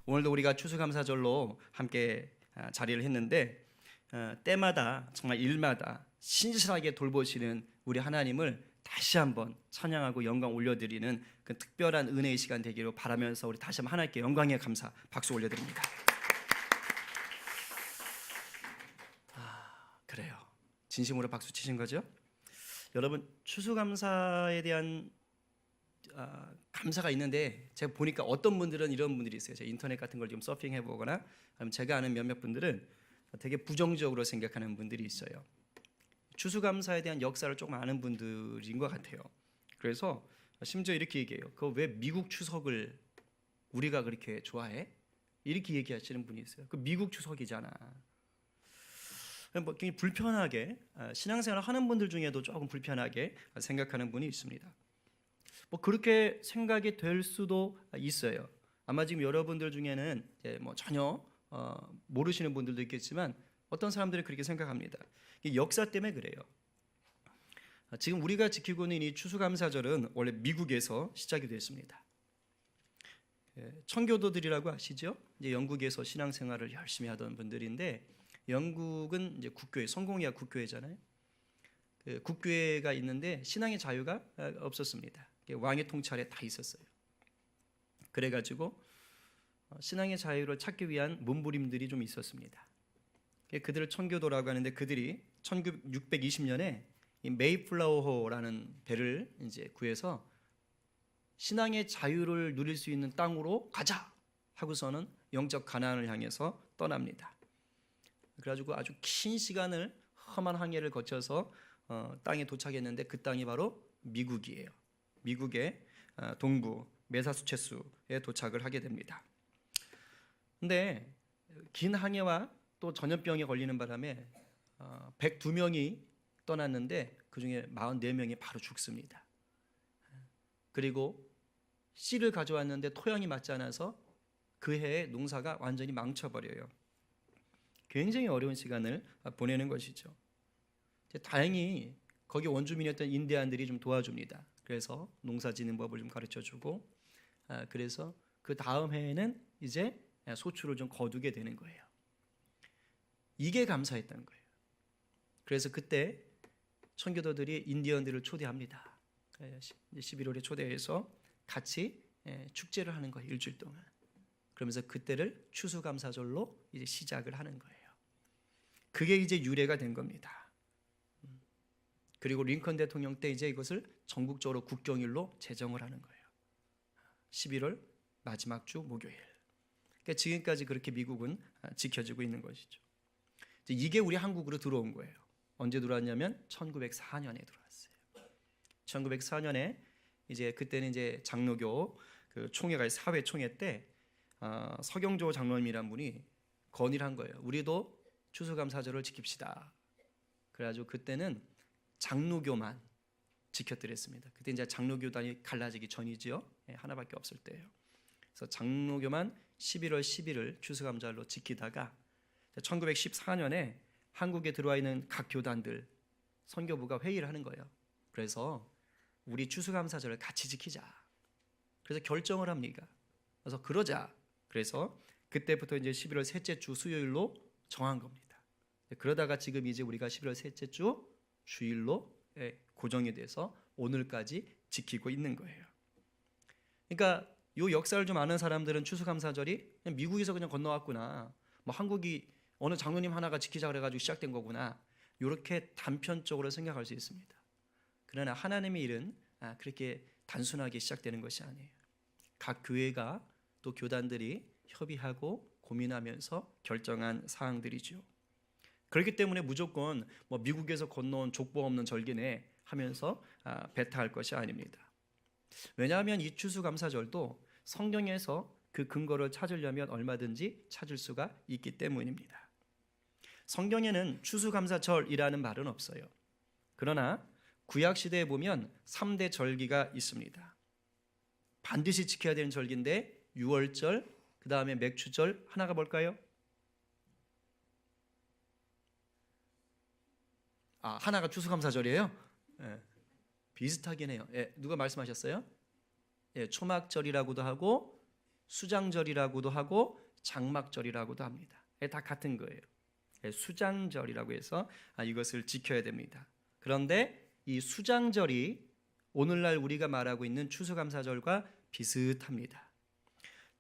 오늘도 우리가 추수감사절로 함께 자리를 했는데 때마다 정말 일마다 신실하게 돌보시는 우리 하나님을 다시 한번 찬양하고 영광 올려드리는 그 특별한 은혜의 시간 되기를 바라면서 우리 다시 한번 하나님께 영광의 감사 박수 올려드립니다. 그래요. 진심으로 박수 치신 거죠? 여러분, 추수감사에 대한 감사가 있는데 제가 보니까 어떤 분들은 이런 분들이 있어요. 제가 인터넷 같은 걸 좀 서핑해 보거나 아니면 제가 아는 몇몇 분들은 되게 부정적으로 생각하는 분들이 있어요. 추수감사에 대한 역사를 조금 아는 분들인 것 같아요. 그래서 심지어 이렇게 얘기해요. 그 왜 미국 추석을 우리가 그렇게 좋아해? 이렇게 얘기하시는 분이 있어요. 그 미국 추석이잖아. 뭐 굉장히 불편하게 신앙생활을 하는 분들 중에도 조금 불편하게 생각하는 분이 있습니다. 뭐 그렇게 생각이 될 수도 있어요. 아마 지금 여러분들 중에는 뭐 전혀 모르시는 분들도 있겠지만 어떤 사람들이 그렇게 생각합니다. 역사 때문에 그래요. 지금 우리가 지키고 있는 이 추수감사절은 원래 미국에서 시작이 됐습니다. 청교도들이라고 아시죠? 이제 영국에서 신앙생활을 열심히 하던 분들인데 영국은 이제 국교회, 성공회와 국교회잖아요. 국교회가 있는데 신앙의 자유가 없었습니다. 왕의 통찰에 다 있었어요. 그래가지고 신앙의 자유를 찾기 위한 몸부림들이 좀 있었습니다. 그들을 청교도라고 하는데 그들이 1620년에 이 메이플라워호라는 배를 이제 구해서 신앙의 자유를 누릴 수 있는 땅으로 가자 하고서는 영적 가나안을 향해서 떠납니다. 그래가지고 아주 긴 시간을 험한 항해를 거쳐서 땅에 도착했는데 그 땅이 바로 미국이에요. 미국의 동부 매사추세츠에 도착을 하게 됩니다. 근데 긴 항해와 또 전염병에 걸리는 바람에 102명이 떠났는데 그중에 44명이 바로 죽습니다. 그리고 씨를 가져왔는데 토양이 맞지 않아서 그 해에 농사가 완전히 망쳐버려요. 굉장히 어려운 시간을 보내는 것이죠. 다행히 거기 원주민이었던 인디안들이 좀 도와줍니다. 그래서 농사 짓는 법을 좀 가르쳐주고 그래서 그 다음 해에는 이제 소출을 좀 거두게 되는 거예요. 이게 감사했던 거예요. 그래서 그때 청교도들이 인디언들을 초대합니다. 11월에 초대해서 같이 축제를 하는 거예요. 일주일 동안. 그러면서 그때를 추수감사절로 이제 시작을 하는 거예요. 그게 이제 유래가 된 겁니다. 그리고 링컨 대통령 때 이제 이것을 전국적으로 국경일로 제정을 하는 거예요. 11월 마지막 주 목요일. 그러니까 지금까지 그렇게 미국은 지켜지고 있는 것이죠. 이게 우리 한국으로 들어온 거예요. 언제 들어왔냐면 1904년에 들어왔어요. 1904년에 이제 그때는 이제 장로교 그 총회가 사회 총회 때 서경조 장로님이란 분이 건의를 한 거예요. 우리도 추수감사절을 지킵시다. 그래가지고 그때는 장로교만 지켰더랬습니다. 그때 이제 장로교단이 갈라지기 전이지요. 하나밖에 없을 때예요. 그래서 장로교만 11월 10일을 추수감사절로 지키다가 1914년에 한국에 들어와 있는 각 교단들 선교부가 회의를 하는 거예요. 그래서 우리 추수감사절을 같이 지키자. 그래서 결정을 합니다. 그래서 그러자. 그래서 그때부터 이제 11월 셋째 주 수요일로 정한 겁니다. 그러다가 지금 이제 우리가 11월 셋째 주 주일로 고정이 돼서 오늘까지 지키고 있는 거예요. 그러니까 이 역사를 좀 아는 사람들은 추수감사절이 그냥 미국에서 그냥 건너왔구나. 뭐 한국이 어느 장로님 하나가 지키자 그래가지고 시작된 거구나. 이렇게 단편적으로 생각할 수 있습니다. 그러나 하나님의 일은 그렇게 단순하게 시작되는 것이 아니에요. 각 교회가 또 교단들이 협의하고 고민하면서 결정한 사항들이죠. 그렇기 때문에 무조건 뭐 미국에서 건너온 족보 없는 절기네 하면서 배타할 것이 아닙니다. 왜냐하면 이 추수감사절도 성경에서 그 근거를 찾으려면 얼마든지 찾을 수가 있기 때문입니다. 성경에는 추수감사절이라는 말은 없어요. 그러나 구약시대에 보면 3대 절기가 있습니다. 반드시 지켜야 되는 절기인데 유월절, 그 다음에 맥추절, 하나가 뭘까요? 하나가 추수감사절이에요? 비슷하긴 해요. 누가 말씀하셨어요? 초막절이라고도 하고 수장절이라고도 하고 장막절이라고도 합니다. 다 같은 거예요. 수장절이라고 해서 이것을 지켜야 됩니다. 그런데 이 수장절이 오늘날 우리가 말하고 있는 추수감사절과 비슷합니다.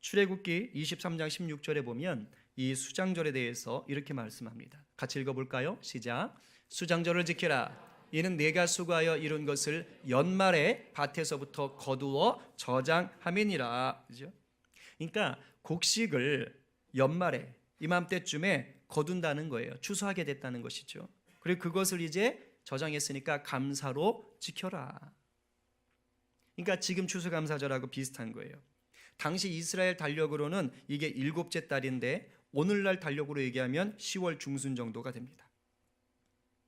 출애굽기 23장 16절에 보면 이 수장절에 대해서 이렇게 말씀합니다. 같이 읽어볼까요? 시작. 수장절을 지켜라. 이는 내가 수고하여 이룬 것을 연말에 밭에서부터 거두어 저장함이니라. 그죠? 그러니까 곡식을 연말에 이맘때쯤에 거둔다는 거예요. 추수하게 됐다는 것이죠. 그리고 그것을 이제 저장했으니까 감사로 지켜라. 그러니까 지금 추수감사절하고 비슷한 거예요. 당시 이스라엘 달력으로는 이게 일곱째 달인데 오늘날 달력으로 얘기하면 10월 중순 정도가 됩니다.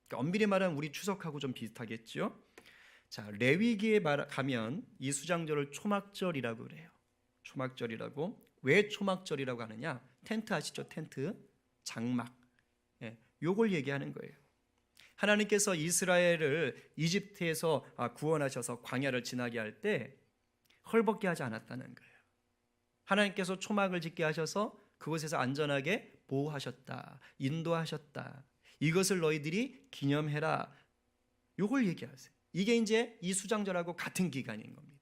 그러니까 엄밀히 말하면 우리 추석하고 좀 비슷하겠죠. 자, 레위기에 가면 이 수장절을 초막절이라고 그래요. 초막절이라고. 왜 초막절이라고 하느냐? 텐트 아시죠? 텐트, 장막. 요걸 얘기하는 거예요. 하나님께서 이스라엘을 이집트에서 구원하셔서 광야를 지나게 할 때 헐벗게 하지 않았다는 거예요. 하나님께서 초막을 짓게 하셔서 그곳에서 안전하게 보호하셨다. 인도하셨다. 이것을 너희들이 기념해라. 요걸 얘기하세요. 이게 이제 이 수장절하고 같은 기간인 겁니다.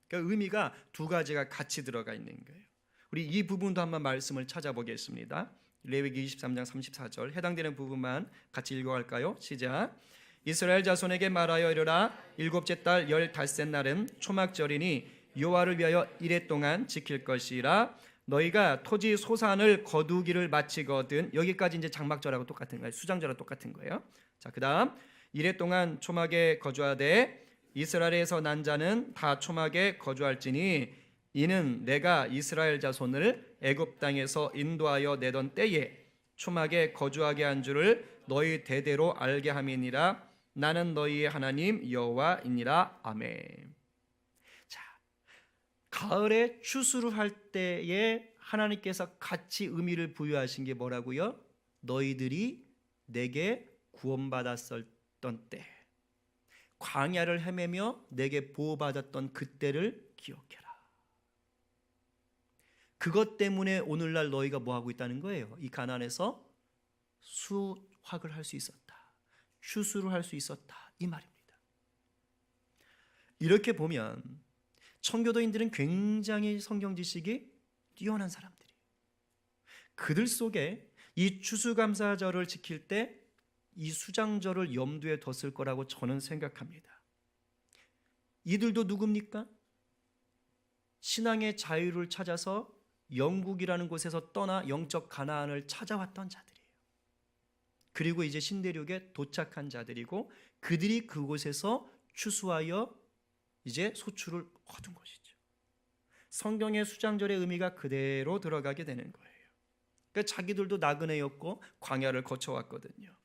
그러니까 의미가 두 가지가 같이 들어가 있는 거예요. 우리 이 부분도 한번 말씀을 찾아보겠습니다. 레위기 23장 34절 해당되는 부분만 같이 읽어갈까요? 시작. 이스라엘 자손에게 말하여 이르라. 일곱째 달 15째 날은 초막절이니 여호와를 위하여 이레 동안 지킬 것이라. 너희가 토지 소산을 거두기를 마치거든. 여기까지 이제 장막절하고 똑같은 거예요. 수장절하고 똑같은 거예요. 자, 그다음 이레 동안 초막에 거주하되 이스라엘에서 난 자는 다 초막에 거주할지니 이는 내가 이스라엘 자손을 애굽 땅에서 인도하여 내던 때에 초막에 거주하게 한 줄을 너희 대대로 알게 함이니라. 나는 너희의 하나님 여호와이니라. 아멘. 자, 가을에 추수를 할 때에 하나님께서 같이 의미를 부여하신 게 뭐라고요? 너희들이 내게 구원받았었던 때, 광야를 헤매며 내게 보호받았던 그때를 기억해라. 그것 때문에 오늘날 너희가 뭐하고 있다는 거예요? 이 가나안에서 수확을 할 수 있었다. 추수를 할 수 있었다. 이 말입니다. 이렇게 보면 청교도인들은 굉장히 성경 지식이 뛰어난 사람들이에요. 그들 속에 이 추수감사절을 지킬 때 이 수장절을 염두에 뒀을 거라고 저는 생각합니다. 이들도 누굽니까? 신앙의 자유를 찾아서 영국이라는 곳에서 떠나 영적 가나안을 찾아왔던 자들이에요. 그리고 이제 신대륙에 도착한 자들이고 그들이 그곳에서 추수하여 이제 소출을 거둔 것이죠. 성경의 수장절의 의미가 그대로 들어가게 되는 거예요. 그러니까 자기들도 나그네였고 광야를 거쳐왔거든요.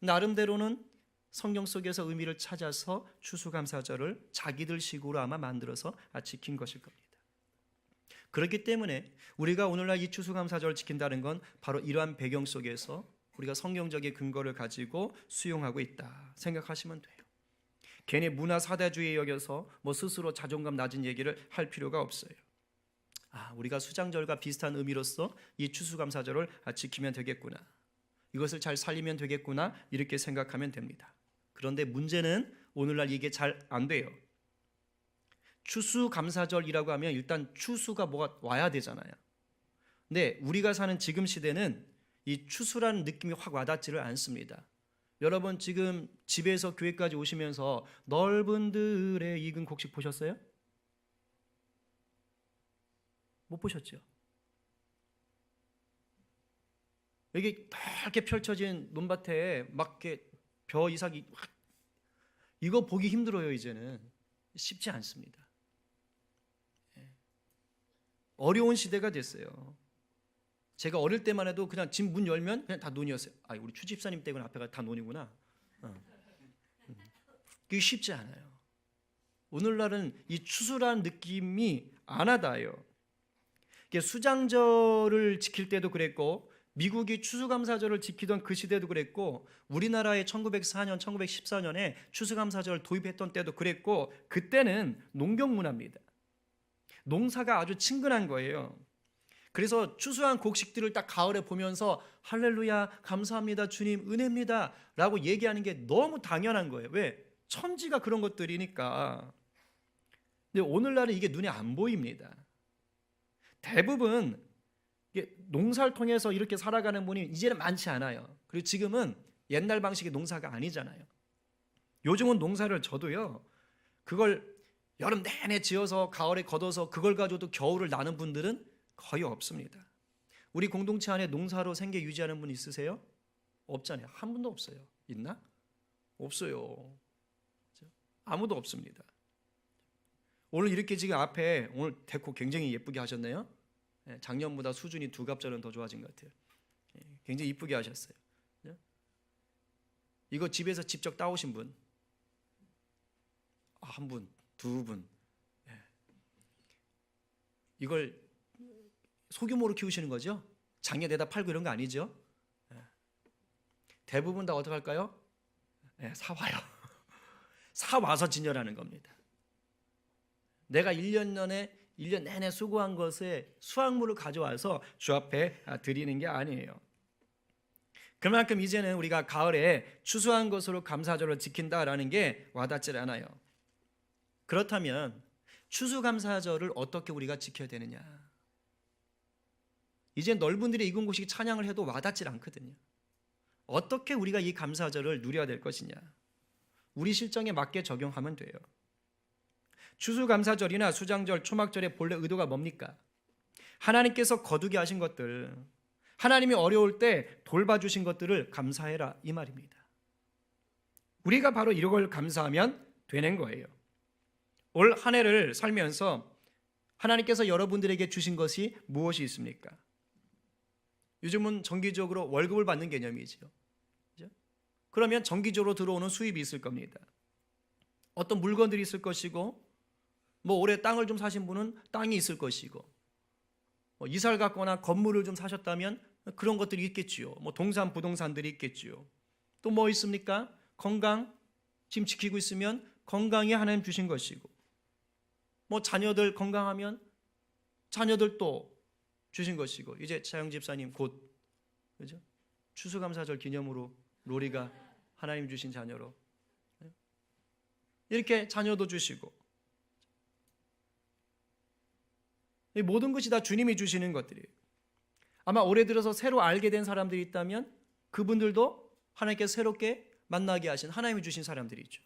나름대로는 성경 속에서 의미를 찾아서 추수감사절을 자기들 식으로 아마 만들어서 지킨 것일 겁니다. 그렇기 때문에 우리가 오늘날 이 추수감사절을 지킨다는 건 바로 이러한 배경 속에서 우리가 성경적인 근거를 가지고 수용하고 있다 생각하시면 돼요. 괜히 문화 사대주의 여겨서 스스로 자존감 낮은 얘기를 할 필요가 없어요. 우리가 수장절과 비슷한 의미로서 이 추수감사절을 지키면 되겠구나. 이것을 잘 살리면 되겠구나. 이렇게 생각하면 됩니다. 그런데 문제는 오늘날 이게 잘 안 돼요. 추수감사절이라고 하면 일단 추수가 뭐가 와야 되잖아요. 근데 우리가 사는 지금 시대는 이 추수라는 느낌이 확 와닿지를 않습니다. 여러분 지금 집에서 교회까지 오시면서 넓은 들의 익은 곡식 보셨어요? 못 보셨죠? 여기 넓게 펼쳐진 논밭에 막 이렇게 벼 이삭이 이거 보기 힘들어요. 이제는 쉽지 않습니다. 어려운 시대가 됐어요. 제가 어릴 때만 해도 그냥 집 문 열면 그냥 다 논이었어요. 우리 추 집사님 댁은 앞에가 다 논이구나. 그게 쉽지 않아요. 오늘날은 이 추수라는 느낌이 안 와닿아요. 수장절을 지킬 때도 그랬고 미국이 추수감사절을 지키던 그 시대도 그랬고 우리나라의 1904년, 1914년에 추수감사절을 도입했던 때도 그랬고 그때는 농경문화입니다. 농사가 아주 친근한 거예요. 그래서 추수한 곡식들을 딱 가을에 보면서 할렐루야 감사합니다 주님 은혜입니다 라고 얘기하는 게 너무 당연한 거예요. 왜? 천지가 그런 것들이니까. 근데 오늘날은 이게 눈에 안 보입니다. 대부분 농사를 통해서 이렇게 살아가는 분이 이제는 많지 않아요. 그리고 지금은 옛날 방식의 농사가 아니잖아요. 요즘은 농사를 져도요, 그걸 여름 내내 지어서 가을에 걷어서 그걸 가지고도 겨울을 나는 분들은 거의 없습니다. 우리 공동체 안에 농사로 생계 유지하는 분 있으세요? 없잖아요. 한 분도 없어요. 있나? 없어요. 아무도 없습니다. 오늘 이렇게 지금 앞에 오늘 데코 굉장히 예쁘게 하셨네요. 작년보다 수준이 2갑절은 더 좋아진 것 같아요. 굉장히 이쁘게 하셨어요. 이거 집에서 직접 따오신 분? 한 분, 두 분. 이걸 소규모로 키우시는 거죠? 장에다 팔고 이런 거 아니죠? 대부분 다 어떻게 할까요? 사와요. 사와서 진열하는 겁니다. 내가 1년 내내 수고한 것에 수확물을 가져와서 주 앞에 드리는 게 아니에요. 그만큼 이제는 우리가 가을에 추수한 것으로 감사절을 지킨다라는 게 와닿질 않아요. 그렇다면 추수감사절을 어떻게 우리가 지켜야 되느냐? 이제 넓은들의 이근고식 찬양을 해도 와닿질 않거든요. 어떻게 우리가 이 감사절을 누려야 될 것이냐? 우리 실정에 맞게 적용하면 돼요. 추수감사절이나 수장절, 초막절의 본래 의도가 뭡니까? 하나님께서 거두게 하신 것들, 하나님이 어려울 때 돌봐주신 것들을 감사해라 이 말입니다. 우리가 바로 이걸 감사하면 되는 거예요. 올 한 해를 살면서 하나님께서 여러분들에게 주신 것이 무엇이 있습니까? 요즘은 정기적으로 월급을 받는 개념이죠. 그러면 정기적으로 들어오는 수입이 있을 겁니다. 어떤 물건들이 있을 것이고, 올해 땅을 좀 사신 분은 땅이 있을 것이고, 이사를 갔거나 건물을 좀 사셨다면 그런 것들이 있겠지요. 동산, 부동산들이 있겠지요. 또 뭐 있습니까? 건강, 지금 지키고 있으면 건강이 하나님 주신 것이고, 자녀들 건강하면 자녀들 또 주신 것이고, 이제 차영 집사님 곧 그죠? 추수감사절 기념으로 로리가 하나님 주신 자녀로 이렇게 자녀도 주시고, 이 모든 것이 다 주님이 주시는 것들이에요. 아마 올해 들어서 새로 알게 된 사람들이 있다면 그분들도 하나님께서 새롭게 만나게 하신 하나님이 주신 사람들이죠.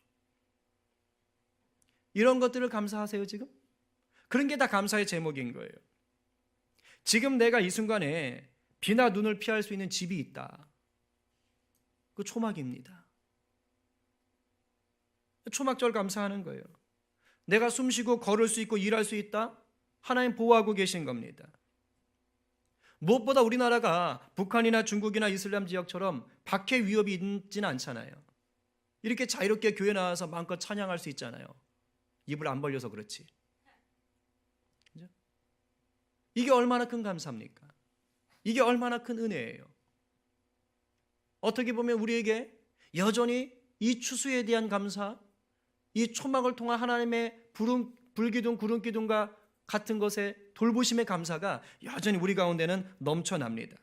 이런 것들을 감사하세요. 지금 그런 게 다 감사의 제목인 거예요. 지금 내가 이 순간에 비나 눈을 피할 수 있는 집이 있다. 그 초막입니다. 초막절 감사하는 거예요. 내가 숨쉬고 걸을 수 있고 일할 수 있다. 하나님 보호하고 계신 겁니다. 무엇보다 우리나라가 북한이나 중국이나 이슬람 지역처럼 박해 위협이 있지는 않잖아요. 이렇게 자유롭게 교회 나와서 마음껏 찬양할 수 있잖아요. 입을 안 벌려서 그렇지. 그죠? 이게 얼마나 큰 감사입니까? 이게 얼마나 큰 은혜예요. 어떻게 보면 우리에게 여전히 이 추수에 대한 감사, 이 초막을 통한 하나님의 불기둥, 구름기둥과 같은 것에 돌보심의 감사가 여전히 우리 가운데는 넘쳐납니다.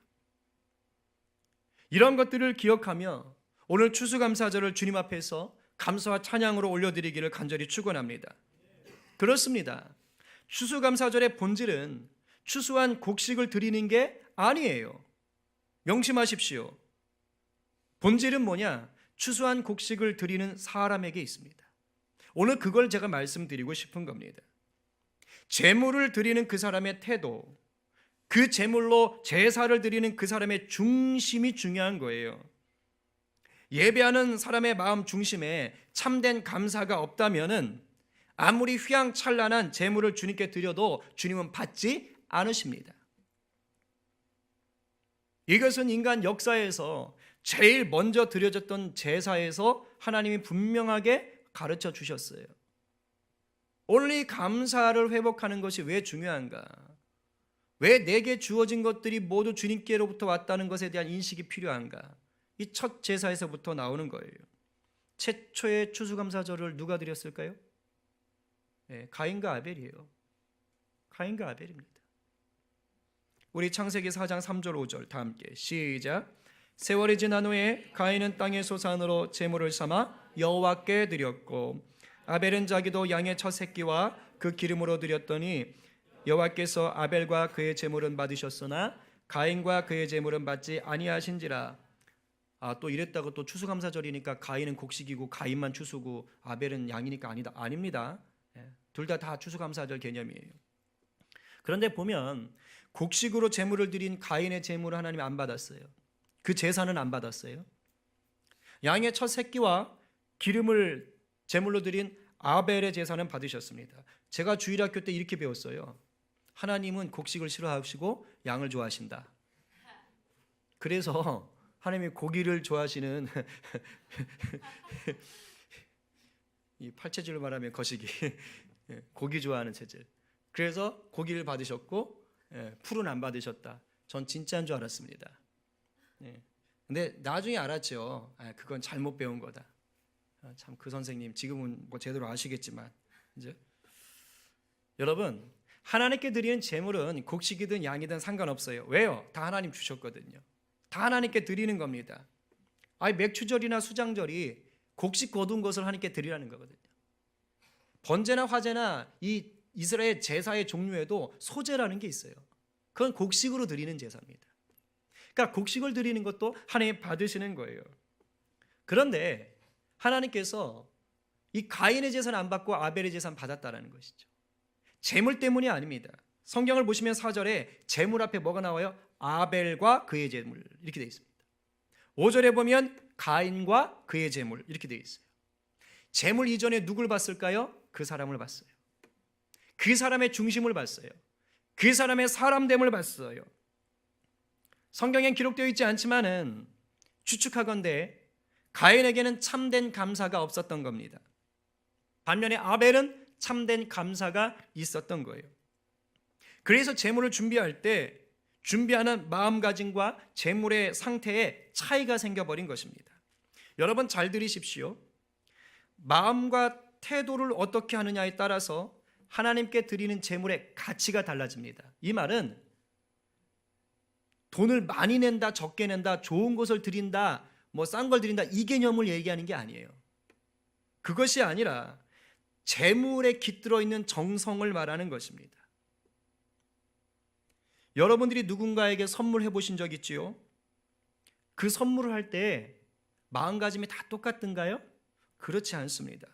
이런 것들을 기억하며 오늘 추수감사절을 주님 앞에서 감사와 찬양으로 올려드리기를 간절히 축원합니다. 그렇습니다. 추수감사절의 본질은 추수한 곡식을 드리는 게 아니에요. 명심하십시오. 본질은 뭐냐? 추수한 곡식을 드리는 사람에게 있습니다. 오늘 그걸 제가 말씀드리고 싶은 겁니다. 제물을 드리는 그 사람의 태도, 그 제물로 제사를 드리는 그 사람의 중심이 중요한 거예요. 예배하는 사람의 마음 중심에 참된 감사가 없다면은 아무리 휘황찬란한 제물을 주님께 드려도 주님은 받지 않으십니다. 이것은 인간 역사에서 제일 먼저 드려졌던 제사에서 하나님이 분명하게 가르쳐 주셨어요. 오늘 이 감사를 회복하는 것이 왜 중요한가? 왜 내게 주어진 것들이 모두 주님께로부터 왔다는 것에 대한 인식이 필요한가? 이 첫 제사에서부터 나오는 거예요. 최초의 추수감사절을 누가 드렸을까요? 가인과 아벨이에요. 가인과 아벨입니다. 우리 창세기 4장 3절 5절 다 함께 시작. 세월이 지난 후에 가인은 땅의 소산으로 제물을 삼아 여호와께 드렸고 아벨은 자기도 양의 첫 새끼와 그 기름으로 드렸더니 여호와께서 아벨과 그의 제물은 받으셨으나 가인과 그의 제물은 받지 아니하신지라. 또 이랬다고 또 추수감사절이니까 가인은 곡식이고 가인만 추수고 아벨은 양이니까 아닙니다. 둘 다 추수감사절 개념이에요. 그런데 보면 곡식으로 제물을 드린 가인의 제물을 하나님이 안 받았어요. 그 제사는 안 받았어요. 양의 첫 새끼와 기름을 제물로 드린 아벨의 제사는 받으셨습니다. 제가 주일학교 때 이렇게 배웠어요. 하나님은 곡식을 싫어하시고 양을 좋아하신다. 그래서 하나님이 고기를 좋아하시는 이 팔체질로 말하면 거시기 고기 좋아하는 체질. 그래서 고기를 받으셨고 풀은 안 받으셨다. 전 진짜인 줄 알았습니다. 근데 나중에 알았죠. 그건 잘못 배운 거다. 참 그 선생님 지금은 뭐 제대로 아시겠지만 이제 여러분 하나님께 드리는 제물은 곡식이든 양이든 상관없어요. 왜요? 다 하나님 주셨거든요. 다 하나님께 드리는 겁니다. 맥추절이나 수장절이 곡식 거둔 것을 하나님께 드리라는 거거든요. 번제나 화제나 이 이스라엘 제사의 종류에도 소제라는 게 있어요. 그건 곡식으로 드리는 제사입니다. 그러니까 곡식을 드리는 것도 하나님 받으시는 거예요. 그런데 하나님께서 이 가인의 제사는 안 받고 아벨의 제사는 받았다라는 것이죠. 제물 때문이 아닙니다. 성경을 보시면 4절에 제물 앞에 뭐가 나와요? 아벨과 그의 제물 이렇게 되어 있습니다. 5절에 보면 가인과 그의 제물 이렇게 되어 있어요. 제물 이전에 누굴 봤을까요? 그 사람을 봤어요. 그 사람의 중심을 봤어요. 그 사람의 사람됨을 봤어요. 성경엔 기록되어 있지 않지만은 추측하건대 가인에게는 참된 감사가 없었던 겁니다. 반면에 아벨은 참된 감사가 있었던 거예요. 그래서 제물을 준비할 때 준비하는 마음가짐과 제물의 상태에 차이가 생겨버린 것입니다. 여러분 잘 들으십시오. 마음과 태도를 어떻게 하느냐에 따라서 하나님께 드리는 제물의 가치가 달라집니다. 이 말은 돈을 많이 낸다, 적게 낸다, 좋은 것을 드린다, 싼 걸 드린다 이 개념을 얘기하는 게 아니에요. 그것이 아니라 제물에 깃들어 있는 정성을 말하는 것입니다. 여러분들이 누군가에게 선물해 보신 적 있지요? 그 선물을 할 때 마음가짐이 다 똑같은가요? 그렇지 않습니다.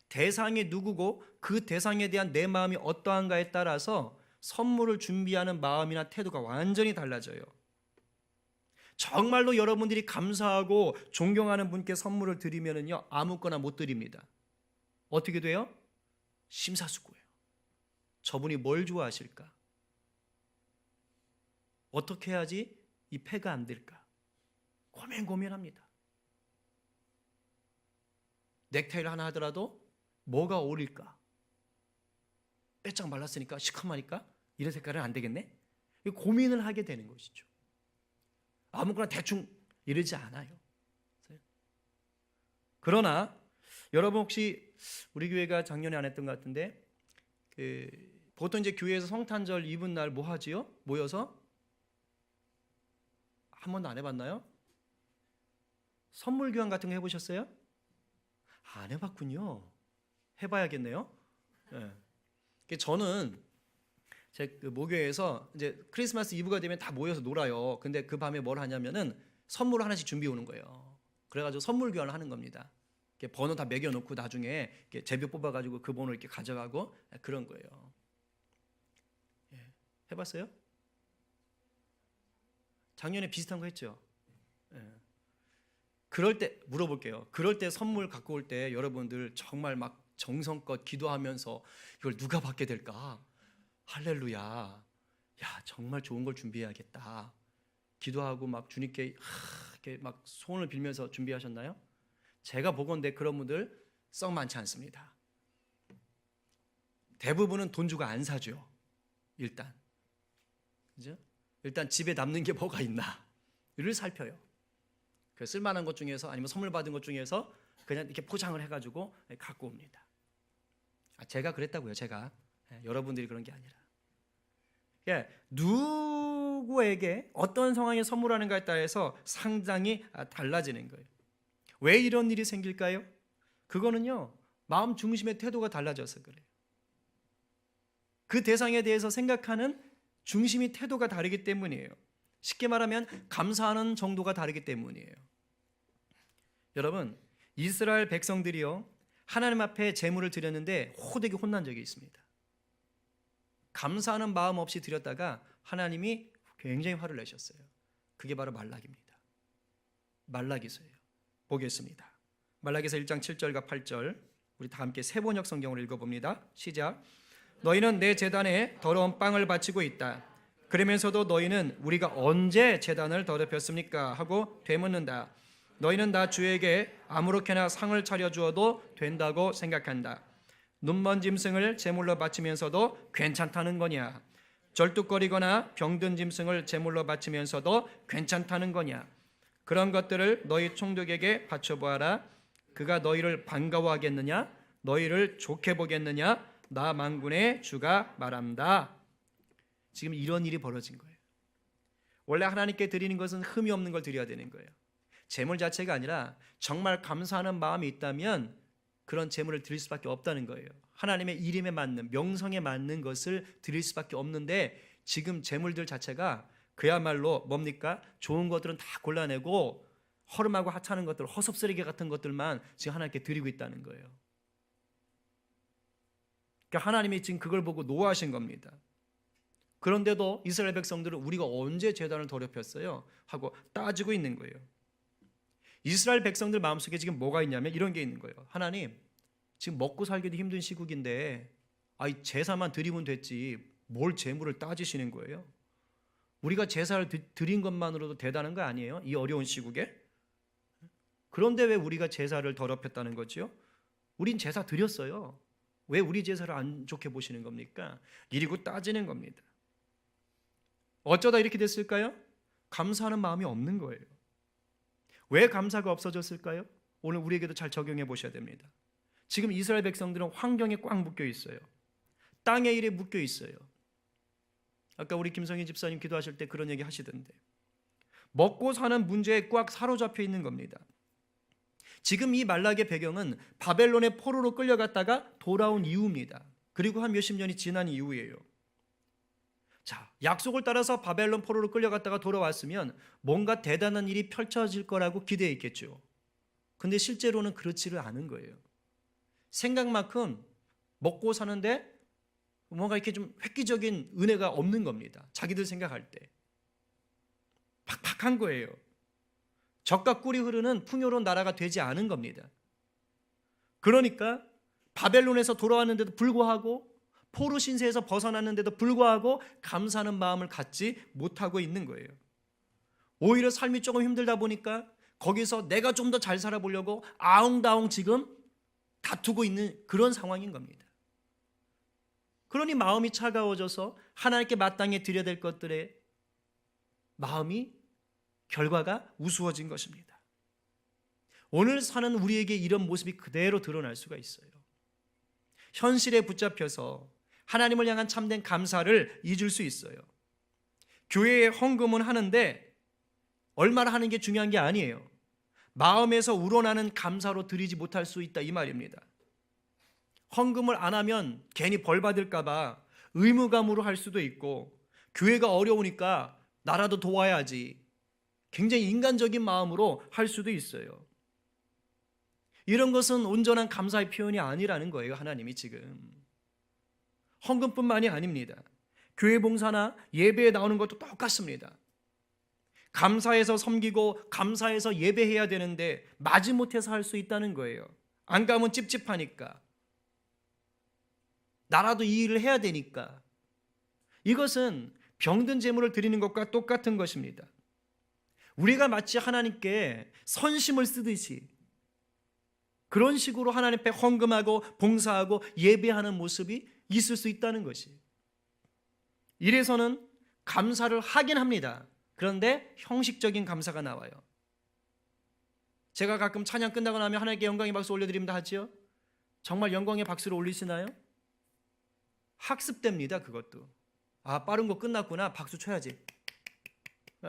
대상이 누구고 그 대상에 대한 내 마음이 어떠한가에 따라서 선물을 준비하는 마음이나 태도가 완전히 달라져요. 정말로 여러분들이 감사하고 존경하는 분께 선물을 드리면은요 아무거나 못 드립니다. 어떻게 돼요? 심사숙고해요. 저분이 뭘 좋아하실까? 어떻게 해야지 이 패가 안 될까? 고민합니다. 넥타이를 하나 하더라도 뭐가 어울릴까? 빼짝 말랐으니까 시커머니까 이런 색깔은 안 되겠네? 고민을 하게 되는 것이죠. 아무거나 대충 이러지 않아요. 그러나 여러분 혹시 우리 교회가 작년에 안 했던 것 같은데 보통 이제 교회에서 성탄절 이브 날 뭐 하지요? 모여서 한 번도 안 해봤나요? 선물 교환 같은 거 해보셨어요? 안 해봤군요. 해봐야겠네요. 네. 저는 제 모교회에서 이제 크리스마스 이브가 되면 다 모여서 놀아요. 근데 그 밤에 뭘 하냐면은 선물을 하나씩 준비해 오는 거예요. 그래가지고 선물 교환을 하는 겁니다. 이렇게 번호 다 매겨놓고 나중에 이렇게 제비 뽑아가지고 그 번호 이렇게 가져가고 그런 거예요. 해봤어요? 작년에 비슷한 거 했죠. 그럴 때 물어볼게요. 그럴 때 선물 갖고 올 때 여러분들 정말 막 정성껏 기도하면서 이걸 누가 받게 될까? 할렐루야. 야, 정말 좋은 걸 준비해야겠다. 기도하고 막 주님께 이렇게 막 소원을 빌면서 준비하셨나요? 제가 보건대 그런 분들 썩 많지 않습니다. 대부분은 돈 주고 안 사죠. 일단. 그죠? 일단 집에 남는 게 뭐가 있나를 살펴요. 그 쓸만한 것 중에서 아니면 선물 받은 것 중에서 그냥 이렇게 포장을 해가지고 갖고 옵니다. 제가 그랬다고요. 제가 여러분들이 그런 게 아니라 누구에게 어떤 상황에 선물하는가에 따라서 상당히 달라지는 거예요. 왜 이런 일이 생길까요? 그거는요, 마음 중심의 태도가 달라져서 그래요. 그 대상에 대해서 생각하는 중심이 태도가 다르기 때문이에요. 쉽게 말하면 감사하는 정도가 다르기 때문이에요. 여러분, 이스라엘 백성들이요, 하나님 앞에 제물을 드렸는데 호되게 혼난 적이 있습니다. 감사하는 마음 없이 드렸다가 하나님이 굉장히 화를 내셨어요. 그게 바로 말라기입니다. 말라기서예요. 보겠습니다. 말라기서 1장 7절과 8절, 우리 다 함께 세번역 성경을 읽어봅니다. 시작. 너희는 내 제단에 더러운 빵을 바치고 있다. 그러면서도 너희는 우리가 언제 제단을 더럽혔습니까? 하고 되묻는다. 너희는 나 주에게 아무렇게나 상을 차려주어도 된다고 생각한다. 눈먼 짐승을 제물로 바치면서도 괜찮다는 거냐? 절뚝거리거나 병든 짐승을 제물로 바치면서도 괜찮다는 거냐? 그런 것들을 너희 총독에게 바쳐보아라. 그가 너희를 반가워하겠느냐? 너희를 좋게 보겠느냐? 나 만군의 주가 말한다. 지금 이런 일이 벌어진 거예요. 원래 하나님께 드리는 것은 흠이 없는 걸 드려야 되는 거예요. 제물 자체가 아니라 정말 감사하는 마음이 있다면 그런 제물을 드릴 수밖에 없다는 거예요. 하나님의 이름에 맞는, 명성에 맞는 것을 드릴 수밖에 없는데 지금 제물들 자체가 그야말로 뭡니까? 좋은 것들은 다 골라내고 허름하고 하찮은 것들, 허섭쓰레기 같은 것들만 지금 하나님께 드리고 있다는 거예요. 그러니까 하나님이 지금 그걸 보고 노하신 겁니다. 그런데도 이스라엘 백성들은 우리가 언제 제단을 더럽혔어요? 하고 따지고 있는 거예요. 이스라엘 백성들 마음속에 지금 뭐가 있냐면 이런 게 있는 거예요. 하나님, 지금 먹고 살기도 힘든 시국인데 제사만 드리면 됐지 뭘 제물을 따지시는 거예요? 우리가 제사를 드린 것만으로도 대단한 거 아니에요? 이 어려운 시국에? 그런데 왜 우리가 제사를 더럽혔다는 거죠? 우린 제사 드렸어요. 왜 우리 제사를 안 좋게 보시는 겁니까? 이리고 따지는 겁니다. 어쩌다 이렇게 됐을까요? 감사하는 마음이 없는 거예요. 왜 감사가 없어졌을까요? 오늘 우리에게도 잘 적용해 보셔야 됩니다. 지금 이스라엘 백성들은 환경에 꽉 묶여 있어요. 땅의 일에 묶여 있어요. 아까 우리 김성희 집사님 기도하실 때 그런 얘기 하시던데 먹고 사는 문제에 꽉 사로잡혀 있는 겁니다. 지금 이 말라기의 배경은 바벨론의 포로로 끌려갔다가 돌아온 이후입니다. 그리고 한 몇십 년이 지난 이후예요. 자, 약속을 따라서 바벨론 포로로 끌려갔다가 돌아왔으면 뭔가 대단한 일이 펼쳐질 거라고 기대했겠죠. 근데 실제로는 그렇지를 않은 거예요. 생각만큼 먹고 사는데 뭔가 이렇게 좀 획기적인 은혜가 없는 겁니다. 자기들 생각할 때 팍팍한 거예요. 젖과 꿀이 흐르는 풍요로운 나라가 되지 않은 겁니다. 그러니까 바벨론에서 돌아왔는데도 불구하고 포로 신세에서 벗어났는데도 불구하고 감사하는 마음을 갖지 못하고 있는 거예요. 오히려 삶이 조금 힘들다 보니까 거기서 내가 좀 더 잘 살아보려고 아웅다웅 지금 다투고 있는 그런 상황인 겁니다. 그러니 마음이 차가워져서 하나님께 마땅히 드려야 될 것들의 마음이 결과가 우스워진 것입니다. 오늘 사는 우리에게 이런 모습이 그대로 드러날 수가 있어요. 현실에 붙잡혀서 하나님을 향한 참된 감사를 잊을 수 있어요. 교회에 헌금은 하는데 얼마나 하는 게 중요한 게 아니에요. 마음에서 우러나는 감사로 드리지 못할 수 있다 이 말입니다. 헌금을 안 하면 괜히 벌 받을까 봐 의무감으로 할 수도 있고 교회가 어려우니까 나라도 도와야지 굉장히 인간적인 마음으로 할 수도 있어요. 이런 것은 온전한 감사의 표현이 아니라는 거예요. 하나님이 지금 헌금뿐만이 아닙니다. 교회 봉사나 예배에 나오는 것도 똑같습니다. 감사해서 섬기고 감사해서 예배해야 되는데 마지못해서 할 수 있다는 거예요. 안 가면 찝찝하니까 나라도 이 일을 해야 되니까. 이것은 병든 제물을 드리는 것과 똑같은 것입니다. 우리가 마치 하나님께 선심을 쓰듯이 그런 식으로 하나님 앞에 헌금하고 봉사하고 예배하는 모습이 있을 수 있다는 것이. 이래서는 감사를 하긴 합니다. 그런데 형식적인 감사가 나와요. 제가 가끔 찬양 끝나고 나면 하나님께 영광의 박수 올려드립니다 하지요? 정말 영광의 박수를 올리시나요? 학습됩니다. 그것도. 아, 빠른 거 끝났구나. 박수 쳐야지.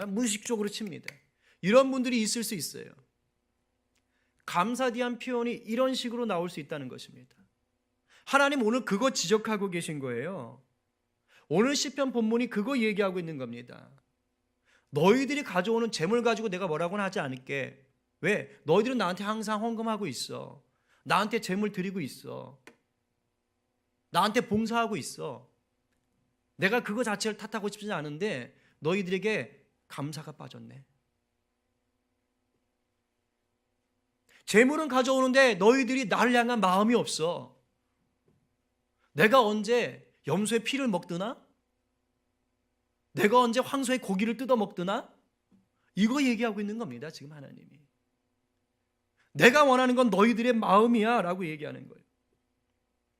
무의식적으로 칩니다. 이런 분들이 있을 수 있어요. 감사에 대한 표현이 이런 식으로 나올 수 있다는 것입니다. 하나님 오늘 그거 지적하고 계신 거예요. 오늘 시편 본문이 그거 얘기하고 있는 겁니다. 너희들이 가져오는 재물 가지고 내가 뭐라고는 하지 않을게. 왜? 너희들은 나한테 항상 헌금하고 있어. 나한테 재물 드리고 있어. 나한테 봉사하고 있어. 내가 그거 자체를 탓하고 싶지 않은데 너희들에게 감사가 빠졌네. 재물은 가져오는데 너희들이 나를 향한 마음이 없어. 내가 언제 염소의 피를 먹드나? 내가 언제 황소의 고기를 뜯어 먹드나? 이거 얘기하고 있는 겁니다. 지금 하나님이. 내가 원하는 건 너희들의 마음이야 라고 얘기하는 거예요.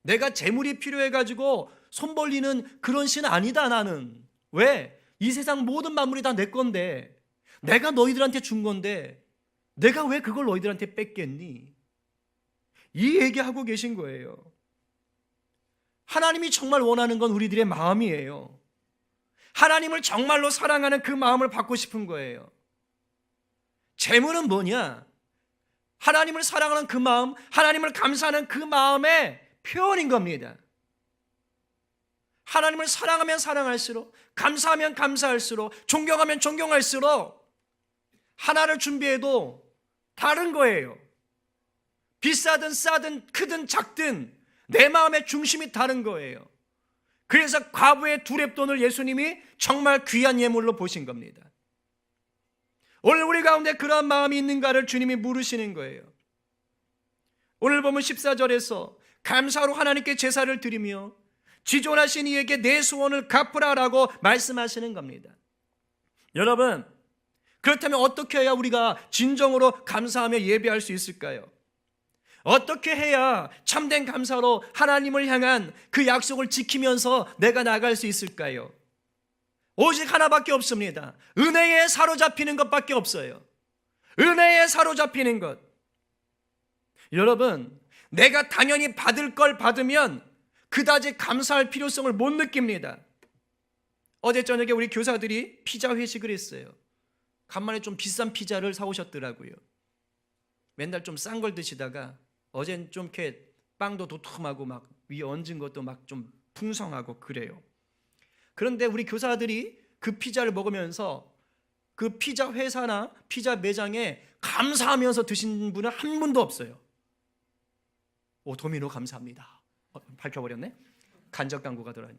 내가 재물이 필요해가지고 손 벌리는 그런 신 아니다 나는. 왜? 이 세상 모든 만물이 다 내 건데, 내가 너희들한테 준 건데 내가 왜 그걸 너희들한테 뺏겠니? 이 얘기하고 계신 거예요. 하나님이 정말 원하는 건 우리들의 마음이에요. 하나님을 정말로 사랑하는 그 마음을 받고 싶은 거예요. 재물은 뭐냐? 하나님을 사랑하는 그 마음, 하나님을 감사하는 그 마음의 표현인 겁니다. 하나님을 사랑하면 사랑할수록, 감사하면 감사할수록, 존경하면 존경할수록 하나를 준비해도 다른 거예요. 비싸든 싸든 크든 작든 내 마음의 중심이 다른 거예요. 그래서 과부의 두 렙돈을 예수님이 정말 귀한 예물로 보신 겁니다. 오늘 우리 가운데 그러한 마음이 있는가를 주님이 물으시는 거예요. 오늘 보면 14절에서 감사로 하나님께 제사를 드리며 지존하신 이에게 내 소원을 갚으라라고 말씀하시는 겁니다. 여러분, 그렇다면 어떻게 해야 우리가 진정으로 감사하며 예배할 수 있을까요? 어떻게 해야 참된 감사로 하나님을 향한 그 약속을 지키면서 내가 나아갈 수 있을까요? 오직 하나밖에 없습니다. 은혜에 사로잡히는 것밖에 없어요. 은혜에 사로잡히는 것. 여러분, 내가 당연히 받을 걸 받으면 그다지 감사할 필요성을 못 느낍니다. 어제 저녁에 우리 교사들이 피자 회식을 했어요. 간만에 좀 비싼 피자를 사오셨더라고요. 맨날 좀 싼 걸 드시다가 어젠 좀 이렇게 빵도 도톰하고 막 위에 얹은 것도 막 좀 풍성하고 그래요. 그런데 우리 교사들이 그 피자를 먹으면서 그 피자 회사나 피자 매장에 감사하면서 드신 분은 한 분도 없어요. 오, 도미노 감사합니다. 밝혀버렸네. 간접 광고가 들어가니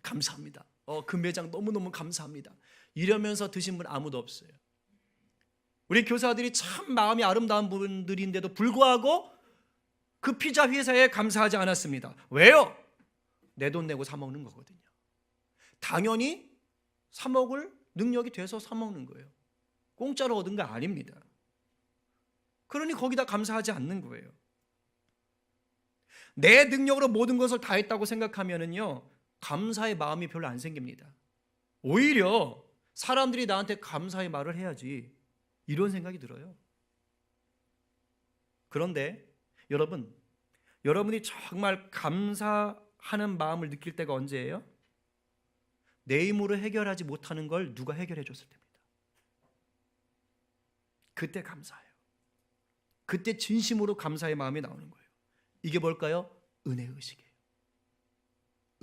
감사합니다. 그 매장 너무너무 감사합니다. 이러면서 드신 분 아무도 없어요. 우리 교사들이 참 마음이 아름다운 분들인데도 불구하고 그 피자 회사에 감사하지 않았습니다. 왜요? 내 돈 내고 사 먹는 거거든요. 당연히 사 먹을 능력이 돼서 사 먹는 거예요. 공짜로 얻은 거 아닙니다. 그러니 거기다 감사하지 않는 거예요. 내 능력으로 모든 것을 다 했다고 생각하면은요, 감사의 마음이 별로 안 생깁니다. 오히려 사람들이 나한테 감사의 말을 해야지, 이런 생각이 들어요. 그런데 여러분이 정말 감사하는 마음을 느낄 때가 언제예요? 내 힘으로 해결하지 못하는 걸 누가 해결해 줬을 때입니다. 그때 감사해요. 그때 진심으로 감사의 마음이 나오는 거예요. 이게 뭘까요? 은혜의식이에요.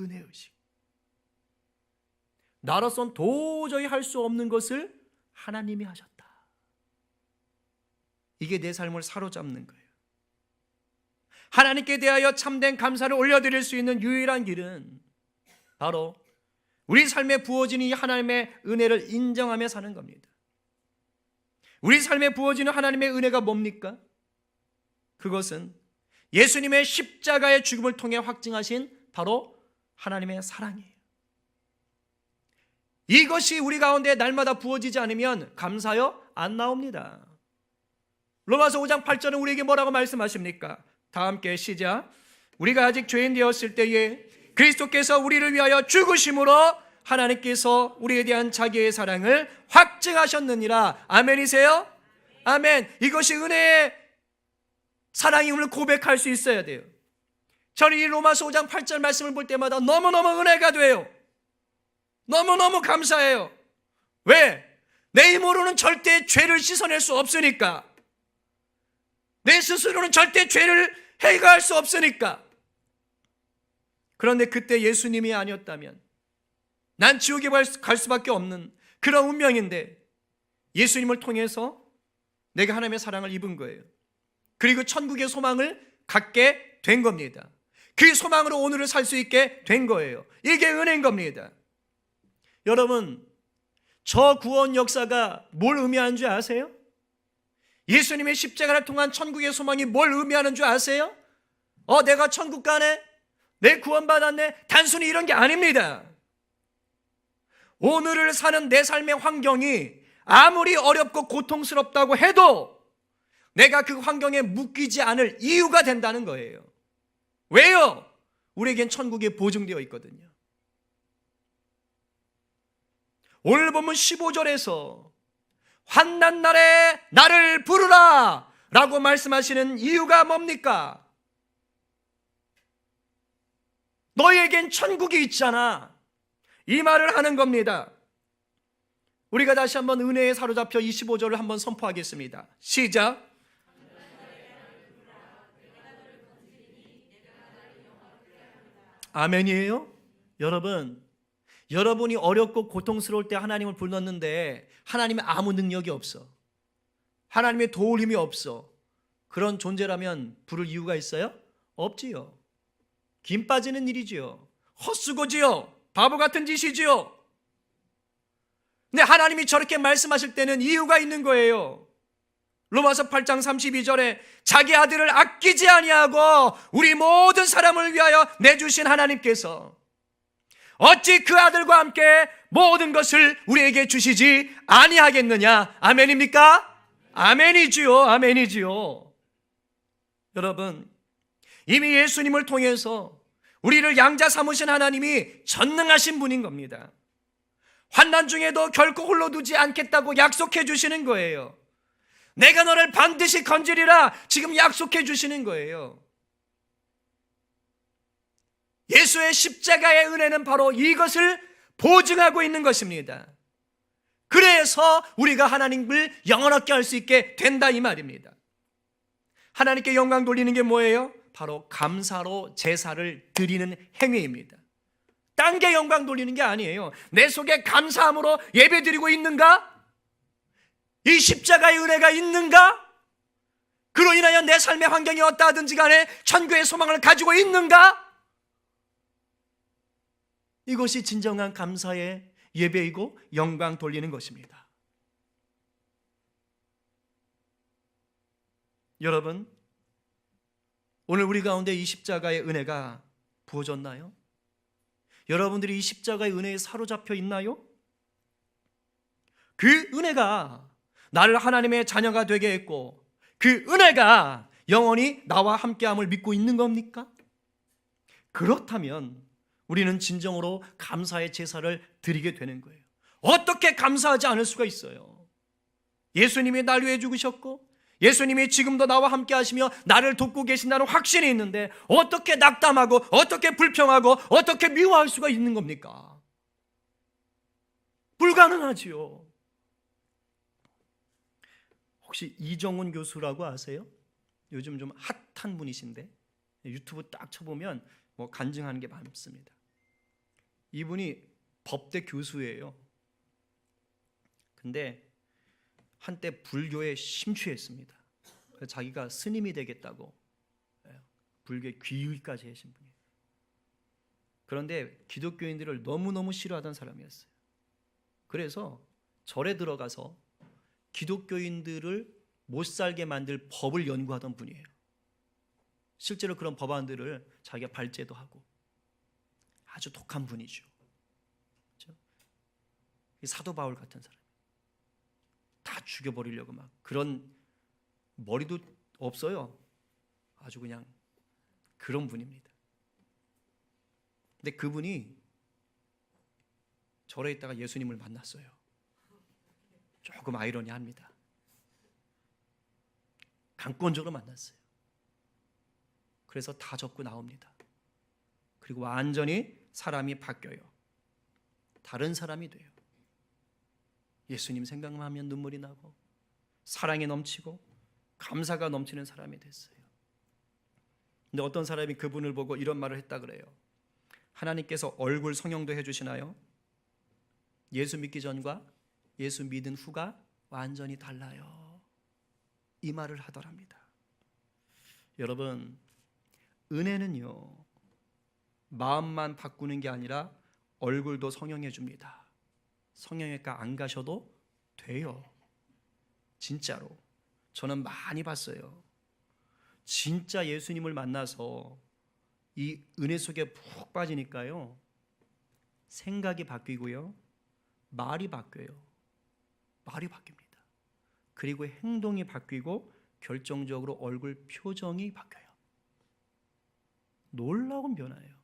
은혜의식. 나로선 도저히 할 수 없는 것을 하나님이 하셨다. 이게 내 삶을 사로잡는 거예요. 하나님께 대하여 참된 감사를 올려드릴 수 있는 유일한 길은 바로 우리 삶에 부어지는 이 하나님의 은혜를 인정하며 사는 겁니다. 우리 삶에 부어지는 하나님의 은혜가 뭡니까? 그것은 예수님의 십자가의 죽음을 통해 확증하신 바로 하나님의 사랑이에요. 이것이 우리 가운데 날마다 부어지지 않으면 감사요? 안 나옵니다. 로마서 5장 8절은 우리에게 뭐라고 말씀하십니까? 다 함께 시작. 우리가 아직 죄인 되었을 때에 그리스도께서 우리를 위하여 죽으심으로 하나님께서 우리에 대한 자기의 사랑을 확증하셨느니라. 아멘이세요? 아멘. 이것이 은혜의 사랑임을 고백할 수 있어야 돼요. 저는 이 로마서 5장 8절 말씀을 볼 때마다 너무너무 은혜가 돼요. 너무너무 감사해요. 왜? 내 힘으로는 절대 죄를 씻어낼 수 없으니까. 내 스스로는 절대 죄를 해결할 수 없으니까. 그런데 그때 예수님이 아니었다면 난 지옥에 갈 수밖에 없는 그런 운명인데, 예수님을 통해서 내가 하나님의 사랑을 입은 거예요. 그리고 천국의 소망을 갖게 된 겁니다. 그 소망으로 오늘을 살 수 있게 된 거예요. 이게 은혜인 겁니다. 여러분, 저 구원 역사가 뭘 의미하는 줄 아세요? 예수님의 십자가를 통한 천국의 소망이 뭘 의미하는 줄 아세요? 내가 천국 가네? 내 구원 받았네? 단순히 이런 게 아닙니다. 오늘을 사는 내 삶의 환경이 아무리 어렵고 고통스럽다고 해도 내가 그 환경에 묶이지 않을 이유가 된다는 거예요. 왜요? 우리에겐 천국이 보증되어 있거든요. 오늘 본문 15절에서 환난 날에 나를 부르라 라고 말씀하시는 이유가 뭡니까? 너희에겐 천국이 있잖아, 이 말을 하는 겁니다. 우리가 다시 한번 은혜에 사로잡혀 25절을 한번 선포하겠습니다. 시작. 아멘이에요? 여러분이 어렵고 고통스러울 때 하나님을 불렀는데 하나님의 아무 능력이 없어, 하나님의 도울 힘이 없어, 그런 존재라면 부를 이유가 있어요? 없지요. 김 빠지는 일이지요. 헛수고지요. 바보 같은 짓이지요. 근데 하나님이 저렇게 말씀하실 때는 이유가 있는 거예요. 로마서 8장 32절에 자기 아들을 아끼지 아니하고 우리 모든 사람을 위하여 내주신 하나님께서 어찌 그 아들과 함께 모든 것을 우리에게 주시지 아니하겠느냐. 아멘입니까? 아멘이지요. 아멘이지요. 여러분, 이미 예수님을 통해서 우리를 양자 삼으신 하나님이 전능하신 분인 겁니다. 환난 중에도 결코 홀로 두지 않겠다고 약속해 주시는 거예요. 내가 너를 반드시 건지리라 지금 약속해 주시는 거예요. 예수의 십자가의 은혜는 바로 이것을 보증하고 있는 것입니다. 그래서 우리가 하나님을 영원하게 할 수 있게 된다, 이 말입니다. 하나님께 영광 돌리는 게 뭐예요? 바로 감사로 제사를 드리는 행위입니다. 딴 게 영광 돌리는 게 아니에요. 내 속에 감사함으로 예배 드리고 있는가? 이 십자가의 은혜가 있는가? 그로 인하여 내 삶의 환경이 어떠하든지 간에 천국의 소망을 가지고 있는가? 이것이 진정한 감사의 예배이고 영광 돌리는 것입니다. 여러분, 오늘 우리 가운데 이 십자가의 은혜가 부어졌나요? 여러분들이 이 십자가의 은혜에 사로잡혀 있나요? 그 은혜가 나를 하나님의 자녀가 되게 했고 그 은혜가 영원히 나와 함께함을 믿고 있는 겁니까? 그렇다면 우리는 진정으로 감사의 제사를 드리게 되는 거예요. 어떻게 감사하지 않을 수가 있어요? 예수님이 날 위해 죽으셨고 예수님이 지금도 나와 함께 하시며 나를 돕고 계신다는 확신이 있는데 어떻게 낙담하고 어떻게 불평하고 어떻게 미워할 수가 있는 겁니까? 불가능하지요. 혹시 이정훈 교수라고 아세요? 요즘 좀 핫한 분이신데 유튜브 딱 쳐보면 뭐 간증하는 게 많습니다. 이분이 법대 교수예요. 근데 한때 불교에 심취했습니다. 그래서 자기가 스님이 되겠다고 불교에 귀의까지 하신 분이에요. 그런데 기독교인들을 너무너무 싫어하던 사람이었어요. 그래서 절에 들어가서 기독교인들을 못 살게 만들 법을 연구하던 분이에요. 실제로 그런 법안들을 자기가 발제도 하고 아주 독한 분이죠. 그렇죠? 사도 바울 같은 사람. 다 죽여버리려고 막 그런 머리도 없어요. 아주 그냥 그런 분입니다. 근데 그분이 절에 있다가 예수님을 만났어요. 조금 아이러니합니다. 강권적으로 만났어요. 그래서 다 접고 나옵니다. 그리고 완전히 사람이 바뀌어요. 다른 사람이 돼요. 예수님 생각하면 눈물이 나고 사랑이 넘치고 감사가 넘치는 사람이 됐어요. 근데 어떤 사람이 그분을 보고 이런 말을 했다 그래요. 하나님께서 얼굴 성형도 해주시나요? 예수 믿기 전과 예수 믿은 후가 완전히 달라요. 이 말을 하더랍니다. 여러분, 은혜는요, 마음만 바꾸는 게 아니라 얼굴도 성형해 줍니다. 성형외과 안 가셔도 돼요. 진짜로. 저는 많이 봤어요. 진짜 예수님을 만나서 이 은혜 속에 푹 빠지니까요, 생각이 바뀌고요, 말이 바뀌어요. 말이 바뀝니다. 그리고 행동이 바뀌고 결정적으로 얼굴 표정이 바뀌어요. 놀라운 변화예요.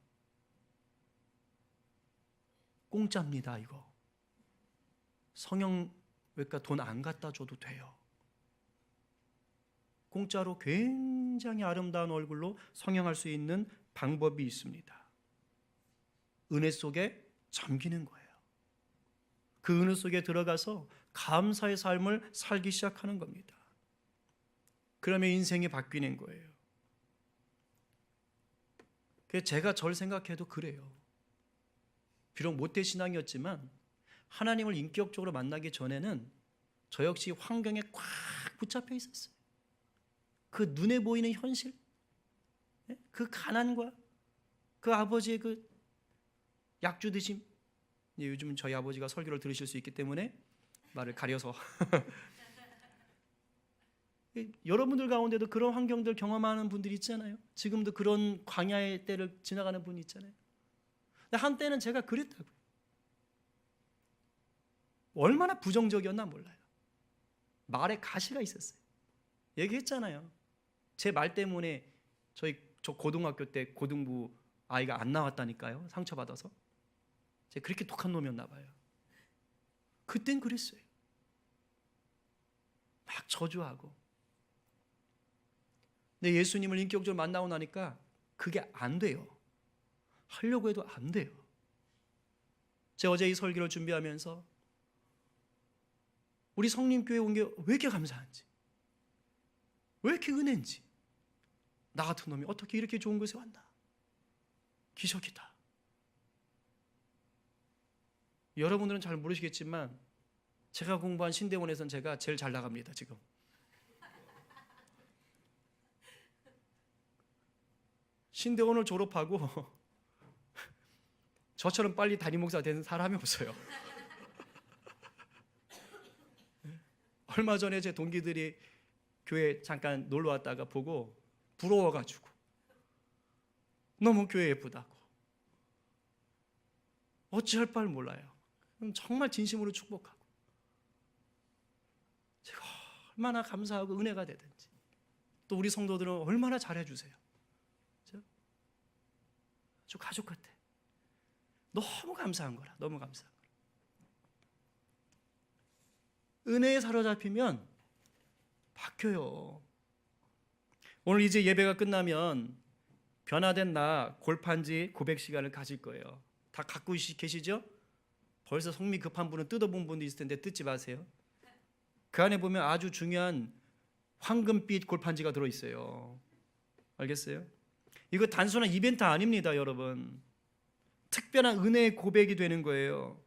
공짜입니다. 이거 성형외과 돈 안 갖다 줘도 돼요. 공짜로 굉장히 아름다운 얼굴로 성형할 수 있는 방법이 있습니다. 은혜 속에 잠기는 거예요. 그 은혜 속에 들어가서 감사의 삶을 살기 시작하는 겁니다. 그러면 인생이 바뀌는 거예요. 그래서 제가 절 생각해도 그래요. 비록 못된 신앙이었지만 하나님을 인격적으로 만나기 전에는 저 역시 환경에 꽉 붙잡혀 있었어요. 그 눈에 보이는 현실, 그 가난과 그 아버지의 그 약주 드심. 요즘은 저희 아버지가 설교를 들으실 수 있기 때문에 말을 가려서 여러분들 가운데도 그런 환경들 경험하는 분들이 있잖아요. 지금도 그런 광야의 때를 지나가는 분이 있잖아요. 근데 한때는 제가 그랬다고요. 얼마나 부정적이었나 몰라요. 말에 가시가 있었어요. 얘기했잖아요. 제 말 때문에 저 고등학교 때 고등부 아이가 안 나왔다니까요. 상처받아서. 제가 그렇게 독한 놈이었나 봐요. 그땐 그랬어요. 막 저주하고. 근데 예수님을 인격적으로 만나고 나니까 그게 안 돼요. 하려고 해도 안 돼요. 제가 어제 이 설교를 준비하면서 우리 성림교회 온 게 왜 이렇게 감사한지, 왜 이렇게 은혜인지, 나 같은 놈이 어떻게 이렇게 좋은 곳에 왔나, 기적이다. 여러분들은 잘 모르시겠지만 제가 공부한 신대원에서는 제가 제일 잘 나갑니다. 지금 신대원을 졸업하고 저처럼 빨리 담임 목사 되는 사람이 없어요. 얼마 전에 제 동기들이 교회 잠깐 놀러 왔다가 보고 부러워가지고 너무 교회 예쁘다고 어찌할 바를 몰라요. 정말 진심으로 축복하고 제가 얼마나 감사하고 은혜가 되든지, 또 우리 성도들은 얼마나 잘해주세요. 저 가족 같아. 너무 감사한 거라. 너무 감사한 거라. 은혜에 사로잡히면 바뀌어요. 오늘 이제 예배가 끝나면 변화된 나 골판지 고백 시간을 가질 거예요. 다 갖고 계시죠? 벌써 성미 급한 분은 뜯어본 분도 있을 텐데 뜯지 마세요. 그 안에 보면 아주 중요한 황금빛 골판지가 들어있어요. 알겠어요? 이거 단순한 이벤트 아닙니다, 여러분. 특별한 은혜의 고백이 되는 거예요.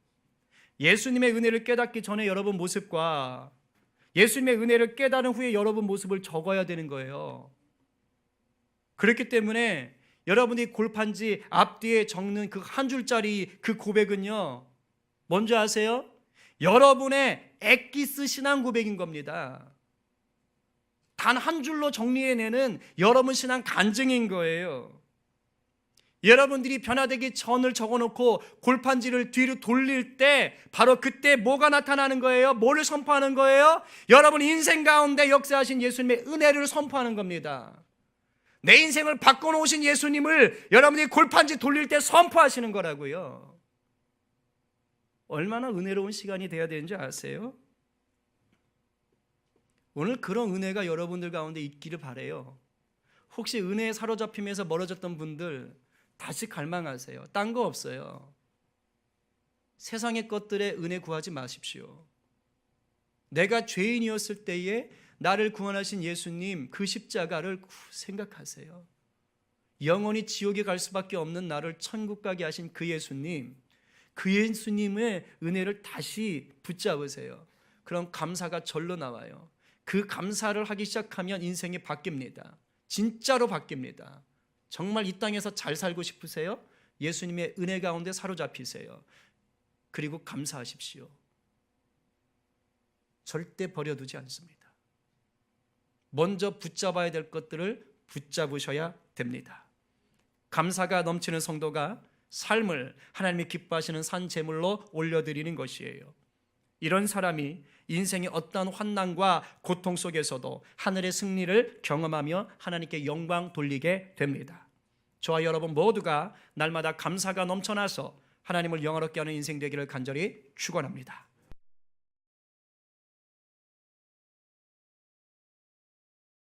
예수님의 은혜를 깨닫기 전에 여러분 모습과 예수님의 은혜를 깨달은 후에 여러분 모습을 적어야 되는 거예요. 그렇기 때문에 여러분이 골판지 앞뒤에 적는 그 한 줄짜리 그 고백은요, 뭔지 아세요? 여러분의 엑기스 신앙 고백인 겁니다. 단 한 줄로 정리해내는 여러분 신앙 간증인 거예요. 여러분들이 변화되기 전을 적어놓고 골판지를 뒤로 돌릴 때 바로 그때 뭐가 나타나는 거예요? 뭐를 선포하는 거예요? 여러분 인생 가운데 역사하신 예수님의 은혜를 선포하는 겁니다. 내 인생을 바꿔놓으신 예수님을 여러분이 골판지 돌릴 때 선포하시는 거라고요. 얼마나 은혜로운 시간이 돼야 되는지 아세요? 오늘 그런 은혜가 여러분들 가운데 있기를 바라요. 혹시 은혜에 사로잡히면서 멀어졌던 분들, 다시 갈망하세요. 딴 거 없어요. 세상의 것들에 은혜 구하지 마십시오. 내가 죄인이었을 때에 나를 구원하신 예수님 그 십자가를 생각하세요. 영원히 지옥에 갈 수밖에 없는 나를 천국 가게 하신 그 예수님, 그 예수님의 은혜를 다시 붙잡으세요. 그럼 감사가 절로 나와요. 그 감사를 하기 시작하면 인생이 바뀝니다. 진짜로 바뀝니다. 정말 이 땅에서 잘 살고 싶으세요? 예수님의 은혜 가운데 사로잡히세요. 그리고 감사하십시오. 절대 버려두지 않습니다. 먼저 붙잡아야 될 것들을 붙잡으셔야 됩니다. 감사가 넘치는 성도가 삶을 하나님이 기뻐하시는 산 제물로 올려드리는 것이에요. 이런 사람이 인생의 어떠한 환난과 고통 속에서도 하늘의 승리를 경험하며 하나님께 영광 돌리게 됩니다. 저와 여러분 모두가 날마다 감사가 넘쳐나서 하나님을 영화롭게 하는 인생 되기를 간절히 축원합니다.